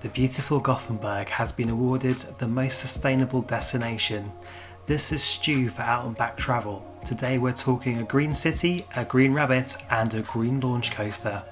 The beautiful Gothenburg has been awarded the most sustainable destination. This is Stu for Out and Back Travel. Today we're talking a green city, a green rabbit and a green launch coaster.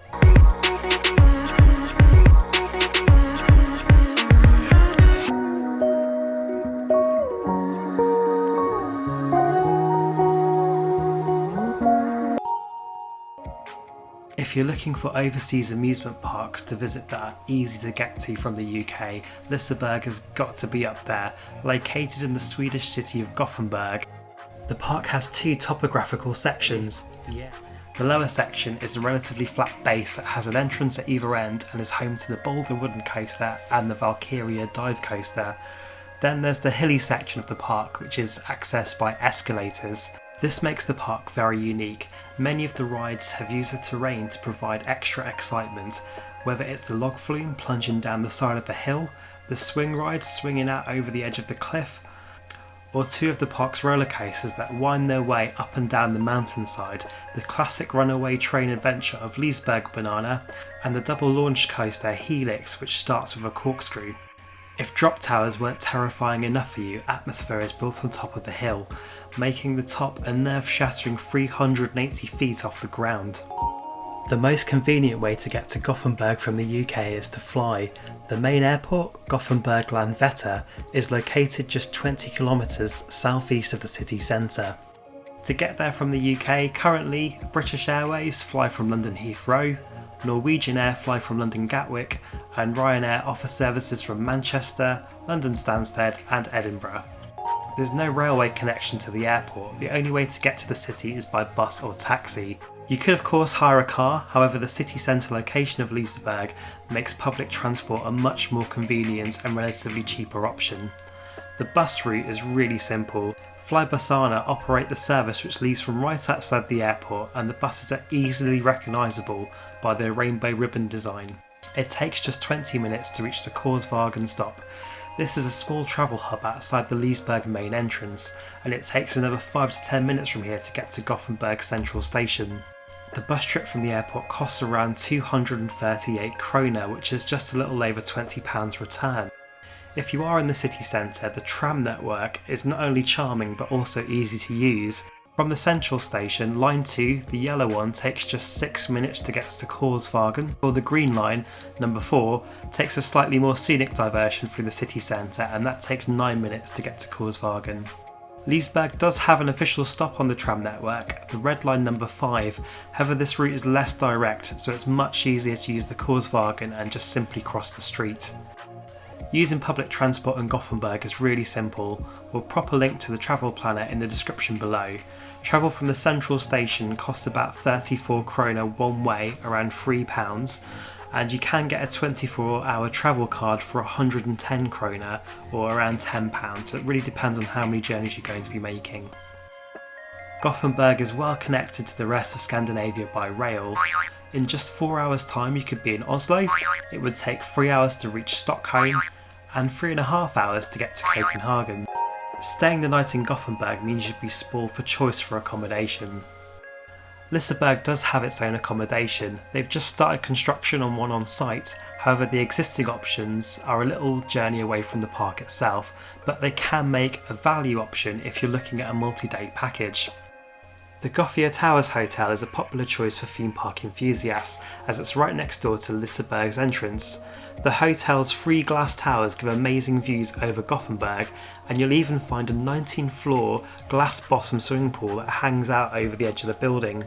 If you're looking for overseas amusement parks to visit that are easy to get to from the UK, Liseberg has got to be up there, located in the Swedish city of Gothenburg. The park has two topographical sections. The lower section is a relatively flat base that has an entrance at either end and is home to the boulder wooden coaster and the Valkyria dive coaster. Then there's the hilly section of the park, which is accessed by escalators. This makes the park very unique. Many of the rides have used the terrain to provide extra excitement, whether it's the log flume plunging down the side of the hill, the swing rides swinging out over the edge of the cliff, or two of the park's roller coasters that wind their way up and down the mountainside, the classic runaway train adventure of Liseberg Banana, and the double launch coaster Helix, which starts with a corkscrew. If drop towers weren't terrifying enough for you, Atmosphere is built on top of the hill, making the top a nerve-shattering 380 feet off the ground. The most convenient way to get to Gothenburg from the UK is to fly. The main airport, Gothenburg Landvetter, is located just 20 kilometres southeast of the city centre. To get there from the UK, currently British Airways fly from London Heathrow, Norwegian Air fly from London Gatwick, and Ryanair offer services from Manchester, London Stansted and Edinburgh. There's no railway connection to the airport. The only way to get to the city is by bus or taxi. You could of course hire a car, however the city centre location of Liseberg makes public transport a much more convenient and relatively cheaper option. The bus route is really simple. Flybusana operate the service which leaves from right outside the airport, and the buses are easily recognisable by their rainbow ribbon design. It takes just 20 minutes to reach the Korsvägen stop. This is a small travel hub outside the Liseberg main entrance, and it takes another 5 to 10 minutes from here to get to Gothenburg Central Station. The bus trip from the airport costs around 238 krona, which is just a little over £20 return. If you are in the city centre, the tram network is not only charming but also easy to use. From the central station, line 2, the yellow one, takes just 6 minutes to get to Korsvägen, while the green line, number 4, takes a slightly more scenic diversion through the city centre, and that takes 9 minutes to get to Korsvägen. Liseberg does have an official stop on the tram network, the red line number 5, however this route is less direct, so it's much easier to use the Korsvägen and just simply cross the street. Using public transport in Gothenburg is really simple. We'll prop a link to the travel planner in the description below. Travel from the central station costs about 34 krona one way, around £3, and you can get a 24-hour travel card for 110 krona or around £10, so it really depends on how many journeys you're going to be making. Gothenburg is well connected to the rest of Scandinavia by rail. In just 4 hours time you could be in Oslo, it would take 3 hours to reach Stockholm, and 3.5 hours to get to Copenhagen. Staying the night in Gothenburg means you'd be spoiled for choice for accommodation. Liseberg does have its own accommodation. They've just started construction on one on site, however the existing options are a little journey away from the park itself, but they can make a value option if you're looking at a multi-day package. The Gothia Towers Hotel is a popular choice for theme park enthusiasts, as it's right next door to Liseberg's entrance. The hotel's 3 glass towers give amazing views over Gothenburg, and you'll even find a 19th-floor glass-bottom swimming pool that hangs out over the edge of the building.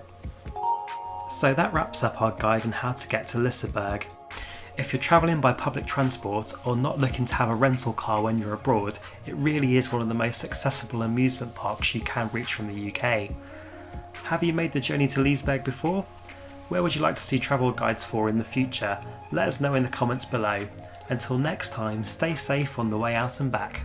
So that wraps up our guide on how to get to Liseberg. If you're travelling by public transport or not looking to have a rental car when you're abroad, it really is one of the most accessible amusement parks you can reach from the UK. Have you made the journey to Liseberg before? Where would you like to see travel guides for in the future? Let us know in the comments below. Until next time, stay safe on the way out and back.